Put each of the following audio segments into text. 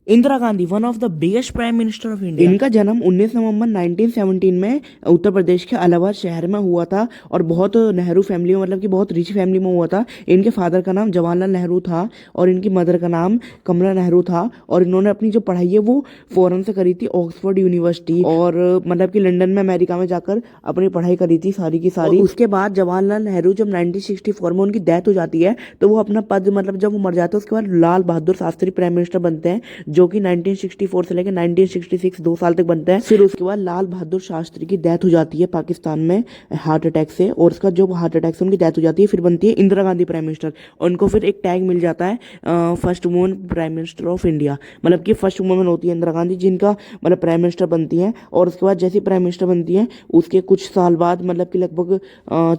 Indira Gandhi, one of the biggest prime minister of India. इनका जन्म 19 नवंबर 1917 में उत्तर प्रदेश के इलाहाबाद शहर में हुआ था और बहुत नेहरू फैमिली में, मतलब कि बहुत रिच फैमिली में हुआ था। इनके फादर का नाम जवाहरलाल नेहरू था और इनकी मदर का नाम कमला नेहरू था। और इन्होंने अपनी जो पढ़ाई है वो फॉरेन से करी थी, ऑक्सफोर्ड यूनिवर्सिटी और मतलब कि लंदन में, अमेरिका में जाकर अपनी पढ़ाई करी थी सारी की सारी। उसके बाद जवाहरलाल नेहरू जब 1964 में उनकी डेथ हो जाती है तो वो अपना पद, मतलब जब वो मर जाते हैं उसके बाद लाल बहादुर शास्त्री प्राइम मिनिस्टर बनते हैं, जो कि 1964 से लेकर 1966 2 साल तक बनते हैं। फिर उसके बाद लाल बहादुर शास्त्री की डेथ हो जाती है पाकिस्तान में हार्ट अटैक से, और उसका जो हार्ट अटैक से उनकी डेथ हो जाती है, फिर बनती है इंदिरा गांधी प्राइम मिनिस्टर। और उनको फिर एक टैग मिल जाता है first woman prime minister of India, मतलब कि फर्स्ट वुमन होती है इंदिरा गांधी जिनका मतलब प्राइम मिनिस्टर बनती है। और उसके बाद जैसे प्राइम मिनिस्टर बनती है उसके कुछ साल बाद, मतलब कि लगभग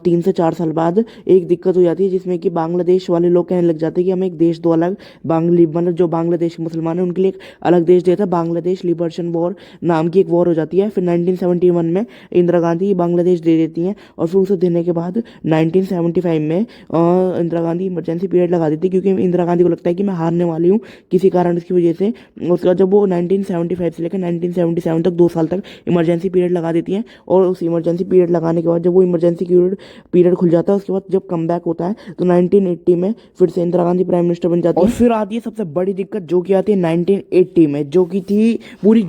3 से 4 साल बाद एक दिक्कत हो जाती है, जिसमें कि बांग्लादेश वाले लोग कहने लग जाते हैं कि हमें एक देश दो अलग, बांग्ली मतलब जो बांग्लादेश के मुसलमान है उनके लिए एक अलग देश देता है। बांग्लादेश लिबरेशन वॉर नाम की एक वॉर हो जाती है। फिर 1971 में इंदिरा गांधी बांग्लादेश दे देती हैं और फिर उसे देने के बाद 1975 में इंदिरा गांधी इमरजेंसी पीरियड लगा देती है, क्योंकि इंदिरा गांधी को लगता है कि मैं हारने वाली हूँ किसी कारण की वजह से। उसके बाद जब वो 1975 से लेकर 1977 तक 2 साल तक इमरजेंसी पीरियड लगा देती हैं, और उस इमरजेंसी पीरियड लगाने के बाद जब वो इमरजेंसी पीरियड खुल जाता है उसके बाद जब कम बैक होता है तो 1980 में फिर से इंदिरा गांधी प्राइम मिनिस्टर बन जाती है। और फिर आती है सबसे बड़ी दिक्कत जो कि आती है 1980 में, जो कि थी पूरी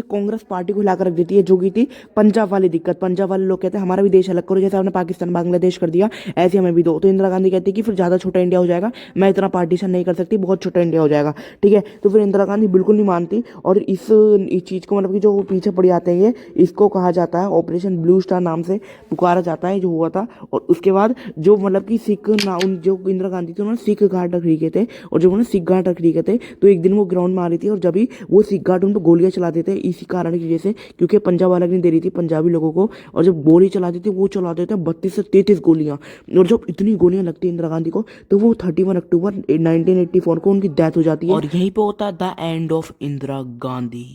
कांग्रेस पार्टी को हिलाकर रख देती है, जो कि थी पंजाब वाली दिक्कत। पंजाब वाले लोग कहते हैं हमारा भी देश अलग करो, जैसे आपने पाकिस्तान बांग्लादेश कर दिया ऐसे हमें भी दो। तो इंदिरा गांधी कहती है कि फिर ज़्यादा छोटा इंडिया हो जाएगा, मैं इतना पार्टीशन नहीं कर सकती, बहुत छोटा इंडिया हो जाएगा, ठीक है। तो फिर इंदिरा गांधी बिल्कुल नहीं मानती और इस चीज़ को, मतलब कि जो पीछे पड़ जाते हैं ये, इसको कहा जाता है ऑपरेशन ब्लू स्टार नाम से पुकारा जाता है जो हुआ था। और उसके बाद जो मतलब कि सिख ना जो इंदिरा गांधी थी उन्होंने सिख गार्ड रख रखे थे, और जब उन्होंने सिख गार्ड रख रखे थे तो एक दिन वो ग्राउंड में आ रही थी और जब भी वो सिख गार्ड उनको गोलियां चला देते इसी कारण की वजह से, क्योंकि पंजाब अलग नहीं दे रही थी पंजाबी लोगों को, और जब गोली चलाती थी वो चलाते थे 32 से 33 गोलियां। और जब इतनी गोलियां लगती है इंदिरा गांधी को तो वो 31 अक्टूबर 1984 को उनकी डेथ हो जाती है। और यहीं पे होता है the end of Indira Gandhi.